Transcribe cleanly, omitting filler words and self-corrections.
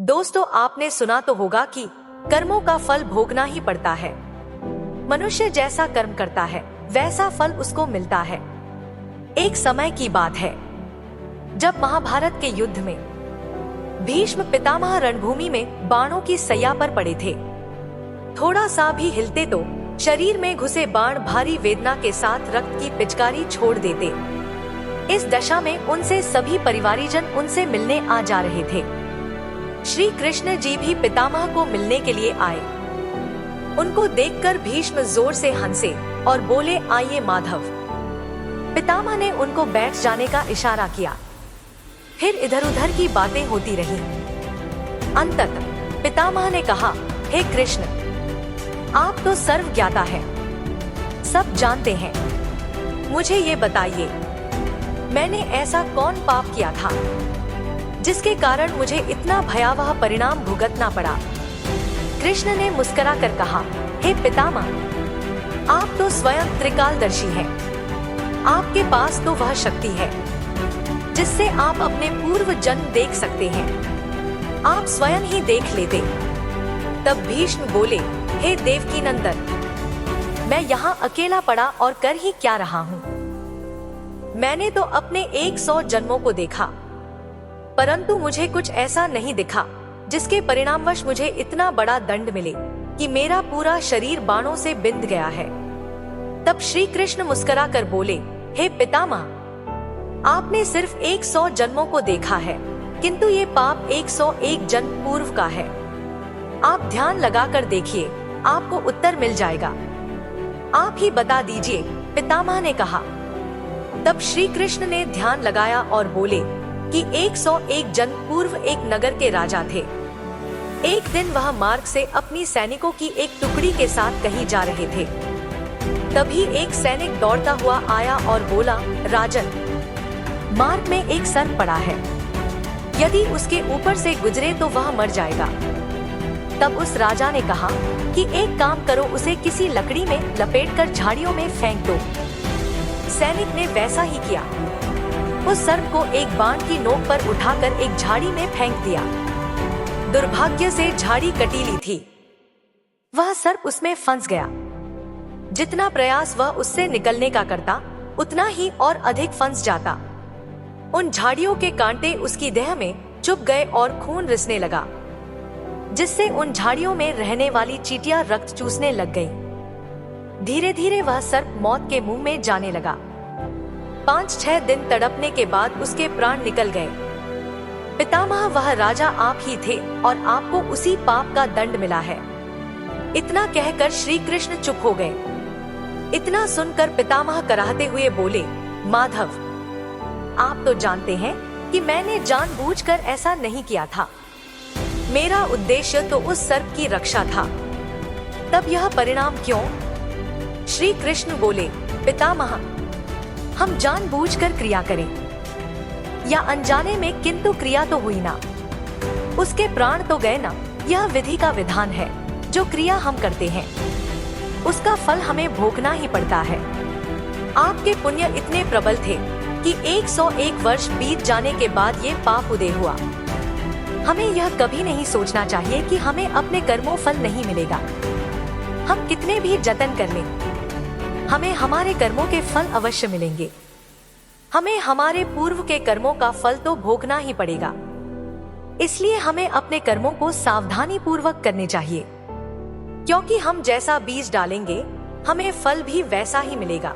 दोस्तों, आपने सुना तो होगा कि कर्मों का फल भोगना ही पड़ता है। मनुष्य जैसा कर्म करता है वैसा फल उसको मिलता है। एक समय की बात है जब महाभारत के युद्ध में भीष्म पितामह रणभूमि में बाणों की सैया पर पड़े थे। थोड़ा सा भी हिलते तो शरीर में घुसे बाण भारी वेदना के साथ रक्त की पिचकारी छोड़ देते। इस दशा में उनसे सभी परिवारीजन उनसे मिलने आ जा रहे थे। श्री कृष्ण जी भी पितामह को मिलने के लिए आए। उनको देखकर भीष्म जोर से हंसे और बोले, आइए माधव। पितामह ने उनको बैठ जाने का इशारा किया। फिर इधर उधर की बातें होती रहीं। अंततः पितामह ने कहा, हे कृष्ण, आप तो सर्व ज्ञाता है, सब जानते हैं। मुझे ये बताइए, मैंने ऐसा कौन पाप किया था जिसके कारण मुझे इतना भयावह परिणाम भुगतना पड़ा। कृष्ण ने मुस्कुराकर कहा, हे पितामह, आप तो स्वयं त्रिकालदर्शी हैं। आपके पास तो वह शक्ति है जिससे आप अपने पूर्व जन्म देख सकते हैं। आप स्वयं ही देख लेते। तब भीष्म बोले, हे देवकी नंदन, मैं यहाँ अकेला पड़ा और कर ही क्या रहा हूँ। मैंने तो अपने 100 जन्मों को देखा, परंतु मुझे कुछ ऐसा नहीं दिखा जिसके परिणामवश मुझे इतना बड़ा दंड मिले कि मेरा पूरा शरीर बाणों से बिंध गया है। तब श्री कृष्ण मुस्कुराकर बोले, हे पितामह, आपने सिर्फ 100 जन्मों को देखा है, किंतु ये पाप 101 जन्म पूर्व का है। आप ध्यान लगाकर देखिए, आपको उत्तर मिल जाएगा। आप ही बता दीजिए, पितामह ने कहा। तब श्री कृष्ण ने ध्यान लगाया और बोले कि 101 जन्म पूर्व एक नगर के राजा थे। एक दिन वह मार्ग से अपनी सैनिकों की एक टुकड़ी के साथ कहीं जा रहे थे। तभी एक सैनिक दौड़ता हुआ आया और बोला, राजन, मार्ग में एक सर्प पड़ा है, यदि उसके ऊपर से गुजरे तो वह मर जाएगा। तब उस राजा ने कहा कि एक काम करो, उसे किसी लकड़ी में लपेटकर झाड़ियों में फेंक दो। सैनिक ने वैसा ही किया। उस सर्प को एक बाण की नोक पर उठाकर एक झाड़ी में फेंक दिया। दुर्भाग्य से झाड़ी कटीली थी। वह सर्प उसमें फंस गया। जितना प्रयास वह उससे निकलने का करता, उतना ही और अधिक फंस जाता। उन झाड़ियों के कांटे उसकी देह में चुभ गए और खून रिसने लगा, जिससे उन झाड़ियों में रहने वाली चींटियां रक्त चूसने लग गईं। धीरे धीरे वह सर्प मौत के मुंह में जाने लगा। 5-6 दिन तड़पने के बाद उसके प्राण निकल गए। पितामह, वह राजा आप ही थे और आपको उसी पाप का दंड मिला है। इतना कहकर श्री कृष्ण चुप हो गए। इतना सुनकर पितामह कराहते हुए बोले, माधव, आप तो जानते हैं कि मैंने जानबूझकर ऐसा नहीं किया था। मेरा उद्देश्य तो उस सर्प की रक्षा था। तब यह परिणाम क्यों? श्री कृष्ण बोले, पितामह, हम जानबूझकर क्रिया करें या अनजाने में, किंतु क्रिया तो हुई ना, उसके प्राण तो गए ना। यह विधि का विधान है। जो क्रिया हम करते हैं उसका फल हमें भोगना ही पड़ता है। आपके पुण्य इतने प्रबल थे कि 101 वर्ष बीत जाने के बाद ये पाप उदय हुआ। हमें यह कभी नहीं सोचना चाहिए कि हमें अपने कर्मों फल नहीं मिलेगा। हम कितने भी जतन कर लें, हमें हमारे कर्मों के फल अवश्य मिलेंगे। हमें हमारे पूर्व के कर्मों का फल तो भोगना ही पड़ेगा। इसलिए हमें अपने कर्मों को सावधानी पूर्वक करने चाहिए, क्योंकि हम जैसा बीज डालेंगे हमें फल भी वैसा ही मिलेगा।